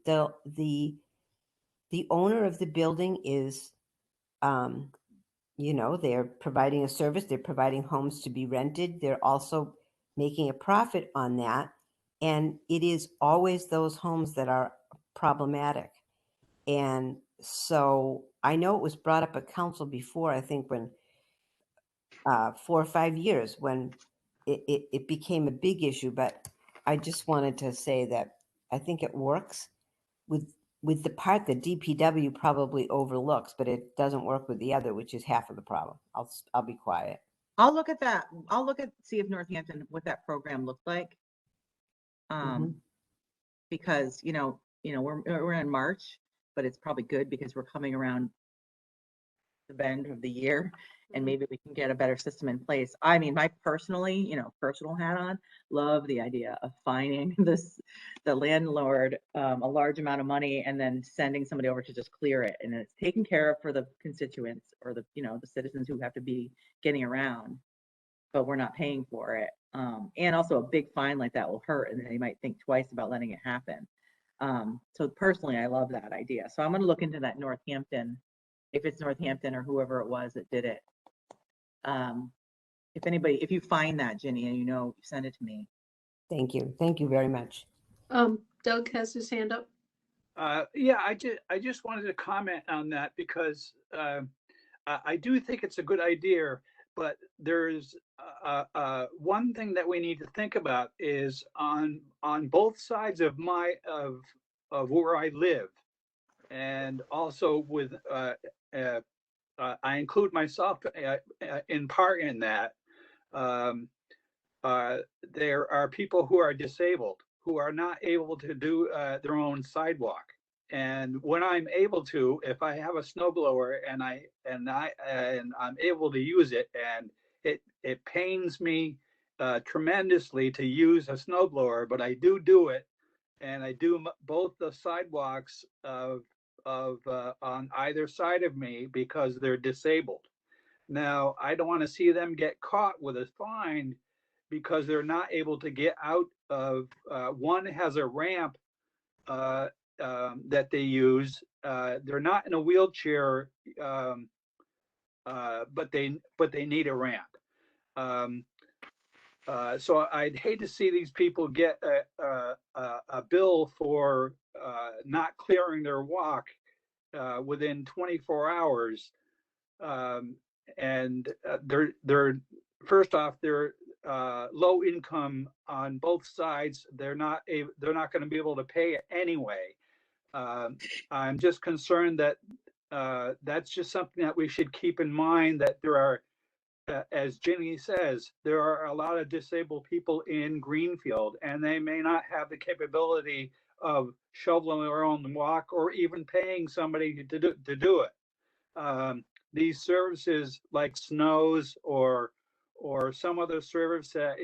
owner of the building is, they're providing a service. They're providing homes to be rented. They're also making a profit on that. And it is always those homes that are problematic. And so I know it was brought up at council before, I think when 4 or 5 years when it became a big issue, but I just wanted to say that I think it works with the part that DPW probably overlooks, but it doesn't work with the other, which is half of the problem. I'll be quiet. I'll look at that. See if Northampton, what that program looked like. Because, we're in March, but it's probably good because we're coming around the bend of the year, and maybe we can get a better system in place. I mean, my personal hat on, love the idea of fining the landlord a large amount of money and then sending somebody over to just clear it, and it's taken care of for the constituents or the citizens who have to be getting around, but we're not paying for it. And also a big fine like that will hurt, and they might think twice about letting it happen. So personally, I love that idea. So I'm going to look into that Northampton, if it's Northampton or whoever it was that did it. If you find that, Ginny, and send it to me. Thank you. Thank you very much. Doug has his hand up. Yeah, I just wanted to comment on that because I do think it's a good idea, but there's one thing that we need to think about is on both sides of where I live, and also with I include myself in part in that. There are people who are disabled who are not able to do their own sidewalk. And when I'm able to, if I have a snowblower and I'm able to use it, and it pains me tremendously to use a snowblower, but I do it, and I do both the sidewalks of on either side of me because they're disabled. Now, I don't want to see them get caught with a fine because they're not able to get out of. One has a ramp that they use. They're not in a wheelchair, but they need a ramp. So I'd hate to see these people get a bill for not clearing their walk within 24 hours. And they're first off, they're low income on both sides. They're not going to be able to pay it anyway. I'm just concerned that that's just something that we should keep in mind, that there are, as Ginny says, there are a lot of disabled people in Greenfield, and they may not have the capability of shoveling their own walk or even paying somebody to do it. These services like Snows or some other service that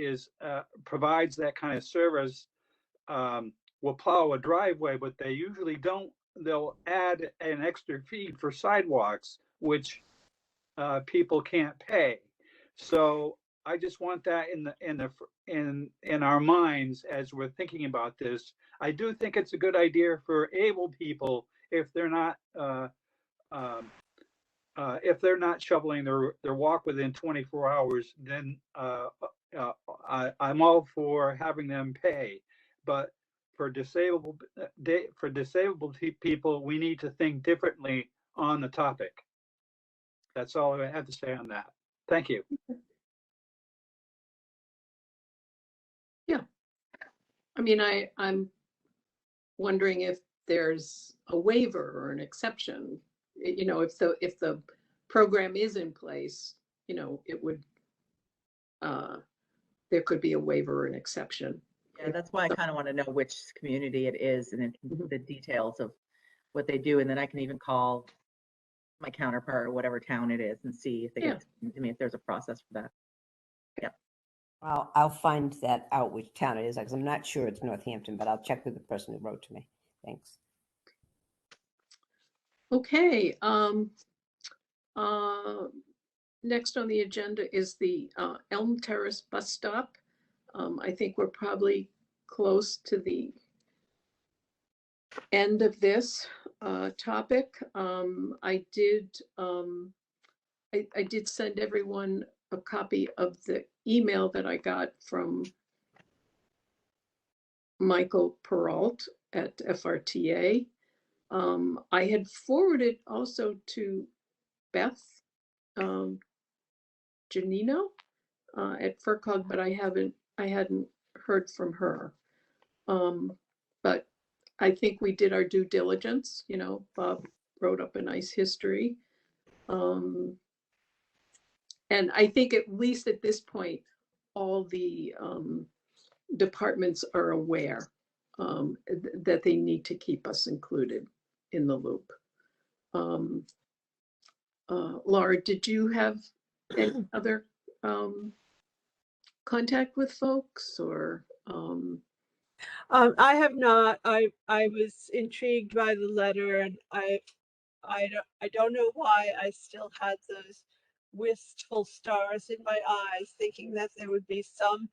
provides that kind of service will plow a driveway, but they usually don't. They'll add an extra fee for sidewalks, which people can't pay. So I just want that in our minds as we're thinking about this. I do think it's a good idea for able people if they're not shoveling their walk within 24 hours, then I'm all for having them pay. But for disabled people, we need to think differently on the topic. That's all I have to say on that. Thank you. I mean, I'm wondering if there's a waiver or an exception. You know, if the program is in place, you know, it would, there could be a waiver or an exception. Yeah, that's why I kind of want to know which community it is and Mhm. the details of what they do. And then I can even call my counterpart or whatever town it is and see if they Yeah. can explain to me if there's a process for that. I'll find that out which town it is, because I'm not sure it's Northampton, but I'll check with the person who wrote to me. Thanks. Okay, next on the agenda is the Elm Terrace bus stop. I think we're probably close to the end of this topic. I did send everyone a copy of the email that I got from Michael Peralt at FRTA. I had forwarded also to Beth Janino at FERCog, but I hadn't heard from her. But I think we did our due diligence. You know, Bob wrote up a nice history. And I think at least at this point, all the departments are aware that they need to keep us included in the loop. Laura, did you have any other contact with folks or? I have not. I was intrigued by the letter, and I don't know why I still had those wistful stars in my eyes, thinking that there would be some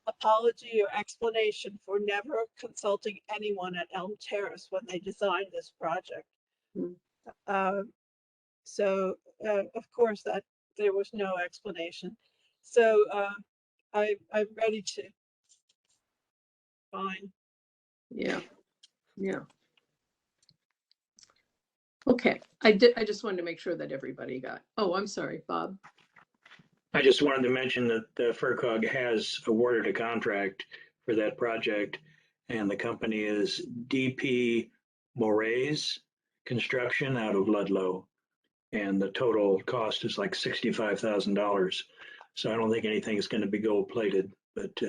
apology or explanation for never consulting anyone at Elm Terrace when they designed this project. Hmm. So of course that there was no explanation. So I'm ready to. Fine. Yeah. Okay, I just wanted to make sure that everybody got. Oh, I'm sorry, Bob. I just wanted to mention that FERCog has awarded a contract for that project, and the company is DP Moraes Construction out of Ludlow, and the total cost is like $65,000. So I don't think anything is going to be gold plated, but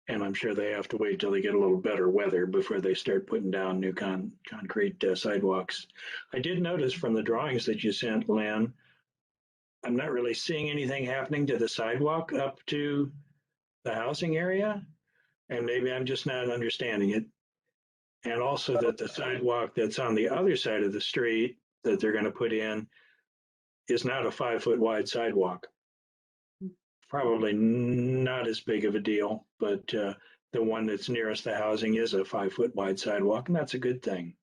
and I'm sure they have to wait till they get a little better weather before they start putting down new concrete sidewalks. I did notice from the drawings that you sent, Lynn, I'm not really seeing anything happening to the sidewalk up to the housing area, and maybe I'm just not understanding it. And also that the sidewalk that's on the other side of the street that they're going to put in is not a 5-foot wide sidewalk. Probably not as big of a deal, but the one that's nearest the housing is a 5-foot wide sidewalk, and that's a good thing.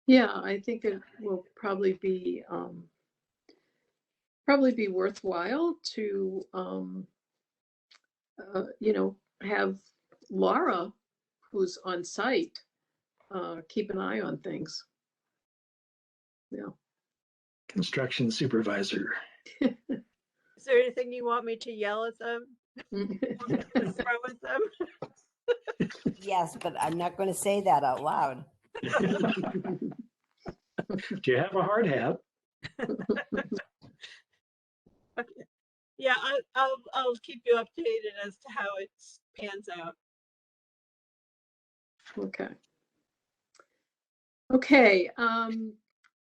Yeah, I think it will probably be worthwhile to you know, have Laura, who's on site, keep an eye on things. Yeah. Construction supervisor. Is there anything you want me to yell at them? To throw at them? Yes, but I'm not going to say that out loud. Do you have a hard hat? Okay. Yeah, I'll keep you updated as to how it pans out. Okay.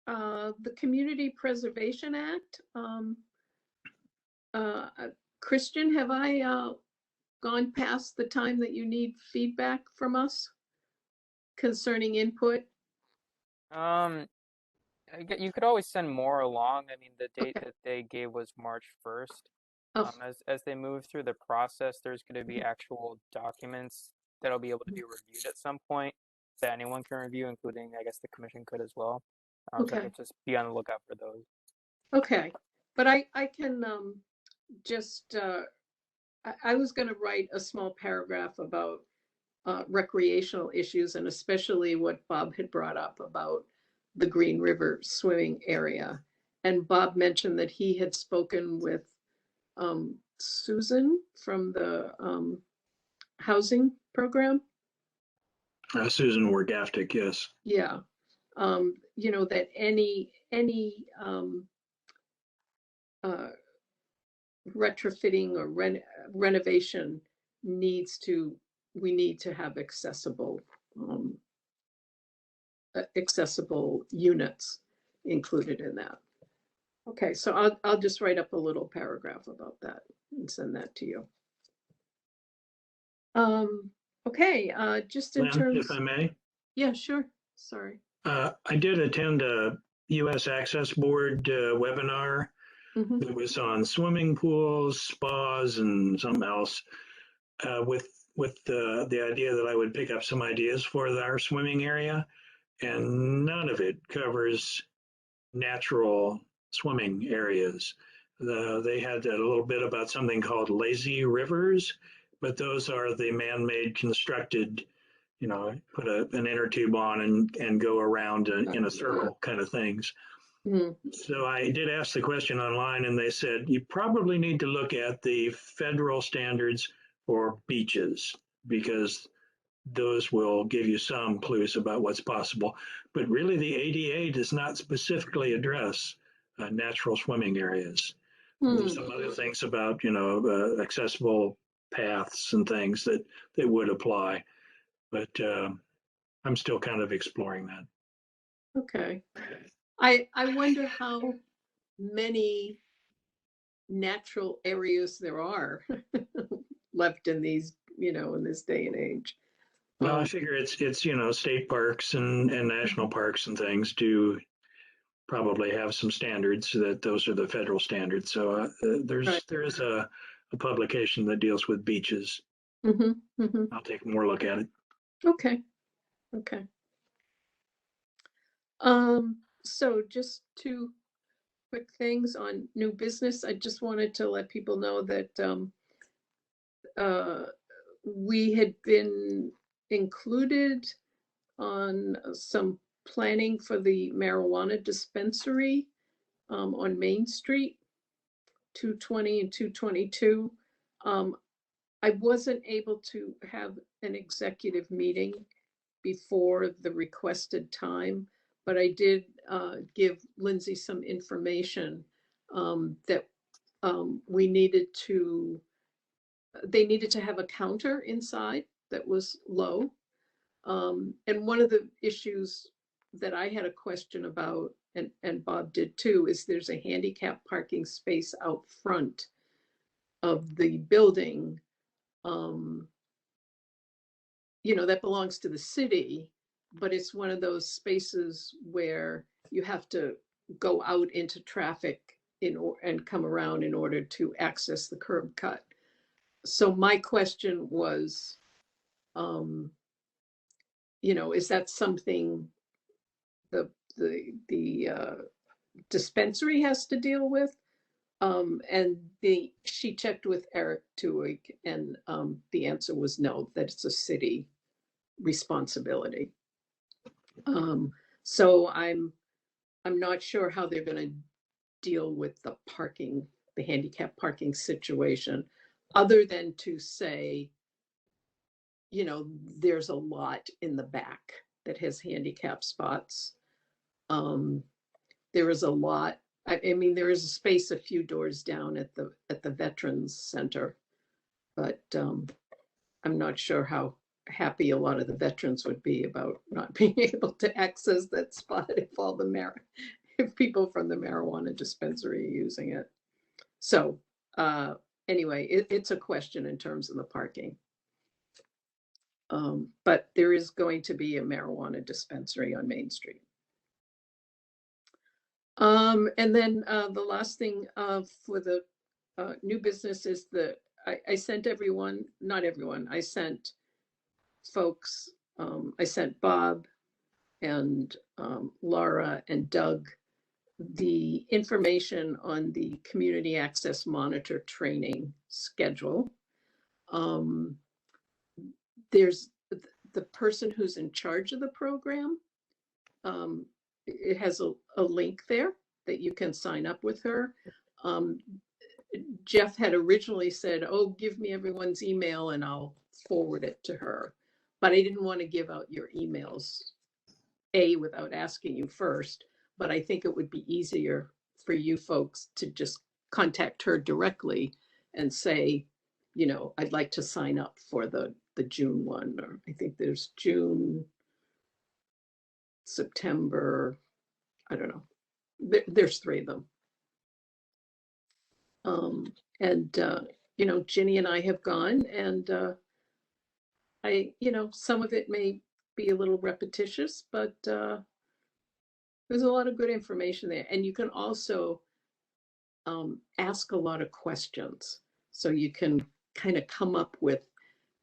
The Community Preservation Act. Christian, have I gone past the time that you need feedback from us concerning input? You could always send more along. I mean, the date that they gave was March 1st. Oh, As they move through the process, there's going to be actual documents that'll be able to be reviewed at some point that anyone can review, including, I guess, the commission could as well. So okay. just be on the lookout for those. Okay, but I can just, I was going to write a small paragraph about recreational issues, and especially what Bob had brought up about the Green River swimming area. and Bob mentioned that he had spoken with Susan from the housing program. Susan Wargaftic, yes. Yeah. You know, that any retrofitting or renovation we need to have accessible units included in that. Okay, so I'll just write up a little paragraph about that and send that to you. Okay, just in Lynn, terms. if I may. Yeah, sure. Sorry. I did attend a U.S. Access Board webinar Mhm. that was on swimming pools, spas, and something else, with the idea that I would pick up some ideas for our swimming area, and none of it covers natural swimming areas. They had a little bit about something called lazy rivers, but those are the man-made constructed, you know, put an inner tube on and go around in a circle kind of things. Mhm. So I did ask the question online, and they said you probably need to look at the federal standards for beaches, because those will give you some clues about what's possible. But really, the ADA does not specifically address natural swimming areas. There's some other things about, you know, accessible paths and things that would apply, but I'm still kind of exploring that. Okay. I wonder how many natural areas there are left in these, you know, in this day and age. Well, I figure it's you know, state parks and national parks and things do probably have some standards, that those are the federal standards. So Right. there is a publication that deals with beaches. I'll take more look at it. Okay. Okay. So just two quick things on new business. I just wanted to let people know that we had been included on some planning for the marijuana dispensary on Main Street, 220 and 222. I wasn't able to have an executive meeting before the requested time, but I did give Lindsay some information that they needed to have a counter inside that was low. And one of the issues that I had a question about, and Bob did too, is there's a handicap parking space out front of the building, you know, that belongs to the city, but it's one of those spaces where you have to go out into traffic and come around in order to access the curb cut. So my question was, you know, is that something the dispensary has to deal with? And she checked with Eric Tuig, and the answer was no, that it's a city responsibility. So I'm not sure how they're going to deal with the parking, the handicap parking situation, other than to say, you know, there's a lot in the back that has handicap spots. There is a lot. I mean, there is a space a few doors down at the Veterans Center, but I'm not sure how happy a lot of the veterans would be about not being able to access that spot if people from the marijuana dispensary are using it. So anyway, it's a question in terms of the parking. But there is going to be a marijuana dispensary on Main Street. And then the last thing for the new business is I sent everyone, not everyone, I sent folks, I sent Bob and Laura and Doug the information on the community access monitor training schedule. There's the person who's in charge of the program. It has a link there that you can sign up with her. Jeff had originally said, oh, give me everyone's email and I'll forward it to her. But I didn't want to give out your emails, without asking you first. But I think it would be easier for you folks to just contact her directly and say, you know, I'd like to sign up for the June one, or I think there's June, September, I don't know. There's 3 of them. You know, Ginny and I have gone, and you know, some of it may be a little repetitious, but there's a lot of good information there. And you can also ask a lot of questions. So you can kind of come up with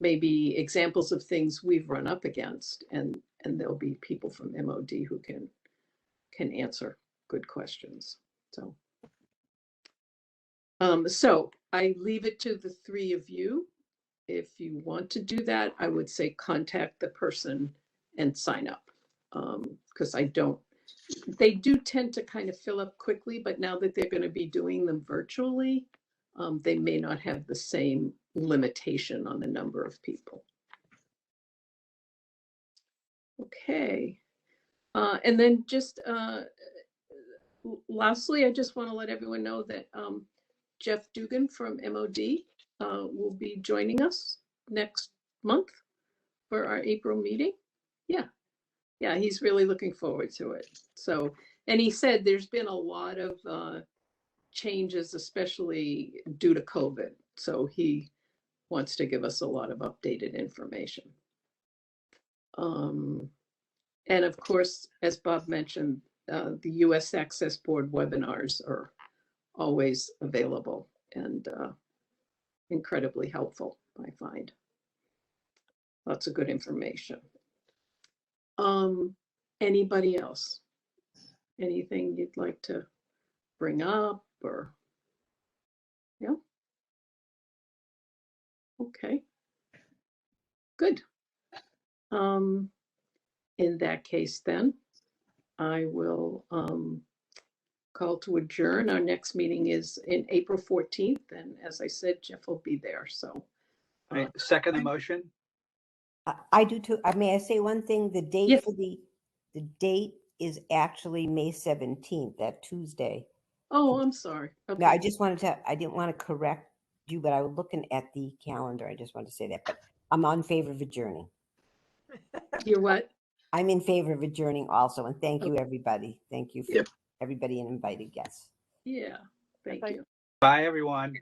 maybe examples of things we've run up against, and there'll be people from MOD who can answer good questions. So I leave it to the 3 of you. If you want to do that, I would say contact the person and sign up. Because they do tend to kind of fill up quickly, but now that they're going to be doing them virtually, they may not have the same limitation on the number of people. Okay. And then just lastly, I just want to let everyone know that Jeff Dugan from MOD will be joining us next month for our April meeting. Yeah, he's really looking forward to it. So, and he said there's been a lot of changes, especially due to COVID. So he wants to give us a lot of updated information. And of course, as Bob mentioned, the U.S. Access Board webinars are always available and incredibly helpful, I find. Lots of good information. Anybody else? Anything you'd like to bring up or? Yeah. Okay. Good. In that case, then I will call to adjourn. Our next meeting is in April 14th, and as I said, Jeff will be there. So I second the motion. I do too. May I say one thing? The date Yes. for the date is actually May 17th, that Tuesday. Oh, I'm sorry. Okay. No, I just wanted to, I didn't want to correct you, but I was looking at the calendar. I just wanted to say that, but I'm in favor of adjourning. You're what? I'm in favor of adjourning also. And thank you, everybody. Thank you for Yep. everybody and invited guests. Yeah. Thank Bye. you. Bye, everyone.